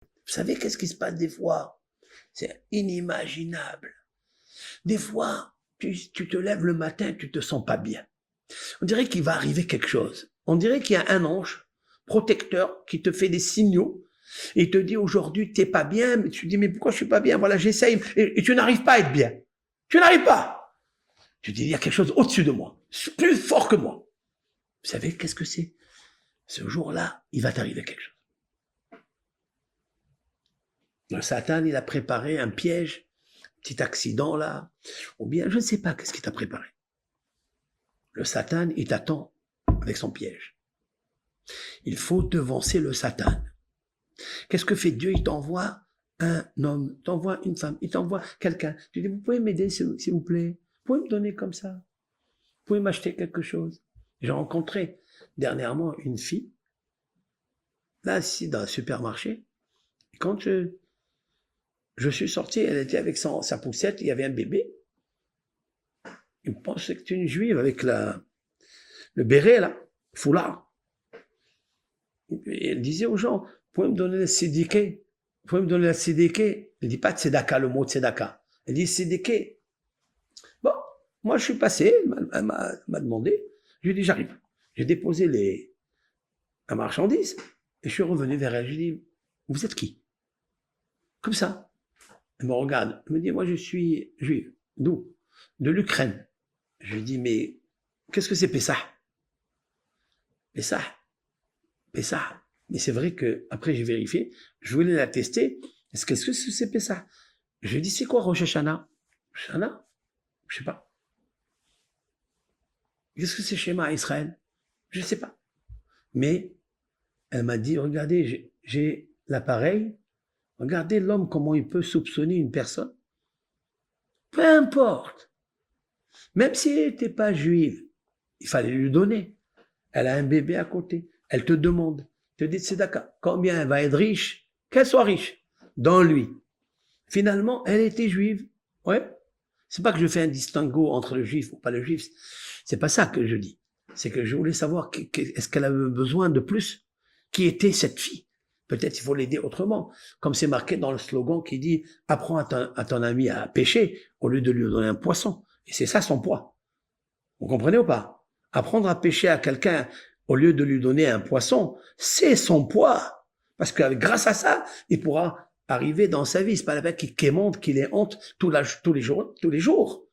Vous savez qu'est-ce qui se passe des fois? C'est inimaginable. Des fois, tu te lèves le matin, tu te sens pas bien. On dirait qu'il va arriver quelque chose. On dirait qu'il y a un ange protecteur qui te fait des signaux et il te dit aujourd'hui t'es pas bien, mais tu te dis mais pourquoi je suis pas bien? Voilà, j'essaye et tu n'arrives pas à être bien. Tu n'arrives pas. Tu te dis il y a quelque chose au-dessus de moi, plus fort que moi. Vous savez qu'est-ce que c'est? Ce jour-là, il va t'arriver quelque chose. Le Satan, il a préparé un piège, petit accident là, ou bien je ne sais pas qu'est-ce qu'il t'a préparé. Le Satan, il t'attend avec son piège. Il faut devancer le Satan. Qu'est-ce que fait Dieu? Il t'envoie un homme, il t'envoie une femme, il t'envoie quelqu'un. Tu dis, vous pouvez m'aider s'il vous plaît? Vous pouvez me donner comme ça? Vous pouvez m'acheter quelque chose? J'ai rencontré dernièrement une fille, là, ici, dans un supermarché. Et quand je suis sorti, elle était avec sa poussette, il y avait un bébé. Il pensait que c'était une juive avec le béret, là, foulard. Et elle disait aux gens, vous pouvez me donner le sédiqué? Vous pouvez me donner la sédiqué? Elle dit pas tzedaka, le mot tzedaka. Elle dit sédiqué. Bon, moi je suis passé, elle m'a demandé, je lui ai dit j'arrive. J'ai déposé la marchandise et je suis revenu vers elle. Je lui ai dit, vous êtes qui? Comme ça. Elle me regarde, elle me dit, moi je suis juive. D'où? De l'Ukraine. Je lui dis, mais qu'est-ce que c'est Pessah? Pessah. Pessah. Mais c'est vrai que après j'ai vérifié, je voulais la tester. Est-ce que c'est Pessah? Je lui ai dit, c'est quoi Rosh Hashanah? Rosh Hashanah? Je sais pas. Qu'est-ce que c'est Shema Israël? Je sais pas. Mais elle m'a dit, regardez, j'ai l'appareil. Regardez l'homme, comment il peut soupçonner une personne. Peu importe. Même si elle n'était pas juive, il fallait lui donner. Elle a un bébé à côté. Elle te demande. Te dit, c'est d'accord. Combien elle va être riche? Qu'elle soit riche. Dans lui. Finalement, elle était juive. Ouais. C'est pas que je fais un distinguo entre le juif ou pas le juif. C'est pas ça que je dis. C'est que je voulais savoir est-ce qu'elle avait besoin de plus? Qui était cette fille? Peut-être il faut l'aider autrement. Comme c'est marqué dans le slogan qui dit apprends à ton ami à pêcher au lieu de lui donner un poisson. Et c'est ça son poids. Vous comprenez ou pas? Apprendre à pêcher à quelqu'un au lieu de lui donner un poisson, c'est son poids. Parce que grâce à ça, il pourra arriver dans sa vie. C'est pas la peine qu'il quémande, qu'il ait honte tous les jours.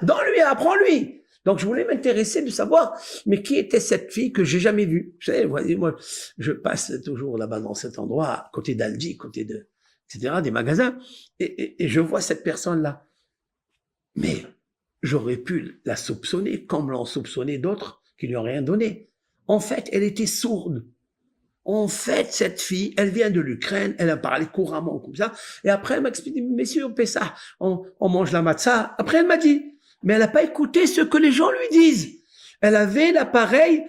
Dans lui, apprends-lui. Donc, je voulais m'intéresser de savoir, mais qui était cette fille que j'ai jamais vue? Vous savez, moi, je passe toujours là-bas dans cet endroit, à côté d'Aldi, côté de, etc., des magasins, et je vois cette personne-là. Mais j'aurais pu la soupçonner, comme l'ont soupçonné d'autres qui lui ont rien donné. En fait, elle était sourde. En fait, cette fille, elle vient de l'Ukraine, elle a parlé couramment comme ça, et après, elle m'a expliqué, messieurs, on fait ça, on mange la matzah. Après, elle m'a dit, mais elle n'a pas écouté ce que les gens lui disent. Elle avait l'appareil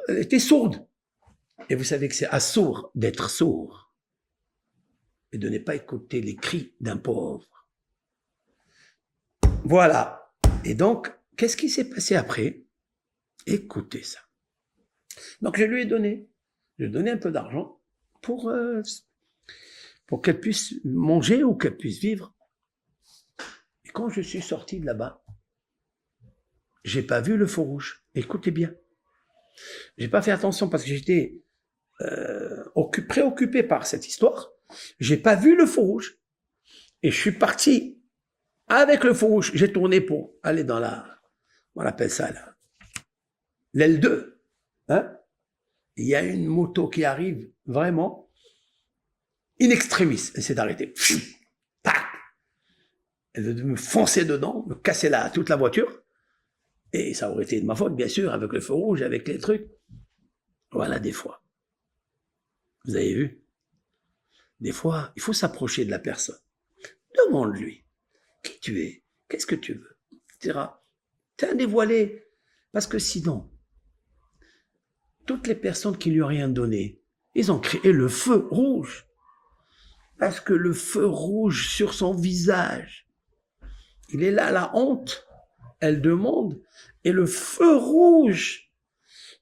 elle était sourde. Et vous savez que c'est assourd d'être sourd et de ne pas écouter les cris d'un pauvre. Voilà. Et donc, qu'est-ce qui s'est passé après? Écoutez ça. Donc, je lui ai donné un peu d'argent pour qu'elle puisse manger ou qu'elle puisse vivre. Et quand je suis sorti de là-bas, j'ai pas vu le feu rouge. Écoutez bien. J'ai pas fait attention parce que j'étais préoccupé par cette histoire. J'ai pas vu le feu rouge. Et je suis parti avec le feu rouge. J'ai tourné pour aller dans on appelle ça l'aile 2. Hein? Il y a une moto qui arrive vraiment in extremis. Elle s'est arrêtée. Tac! Elle veut me foncer dedans, me casser toute la voiture. Et ça aurait été de ma faute, bien sûr, avec le feu rouge, avec les trucs. Voilà, des fois. Vous avez vu? Des fois, il faut s'approcher de la personne. Demande-lui qui tu es, qu'est-ce que tu veux, etc. T'es un dévoilé. Parce que sinon, toutes les personnes qui lui ont rien donné, ils ont créé le feu rouge. Parce que le feu rouge sur son visage, il est là, la honte. Elle demande, et le feu rouge.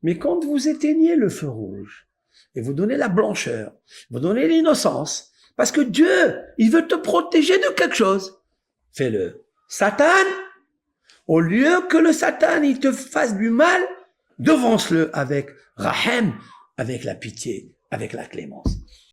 Mais quand vous éteignez le feu rouge, et vous donnez la blancheur, vous donnez l'innocence, Parce que Dieu, il veut te protéger de quelque chose. Fais-le. Satan, au lieu que le Satan, il te fasse du mal, devance-le avec Rahem, avec la pitié, avec la clémence.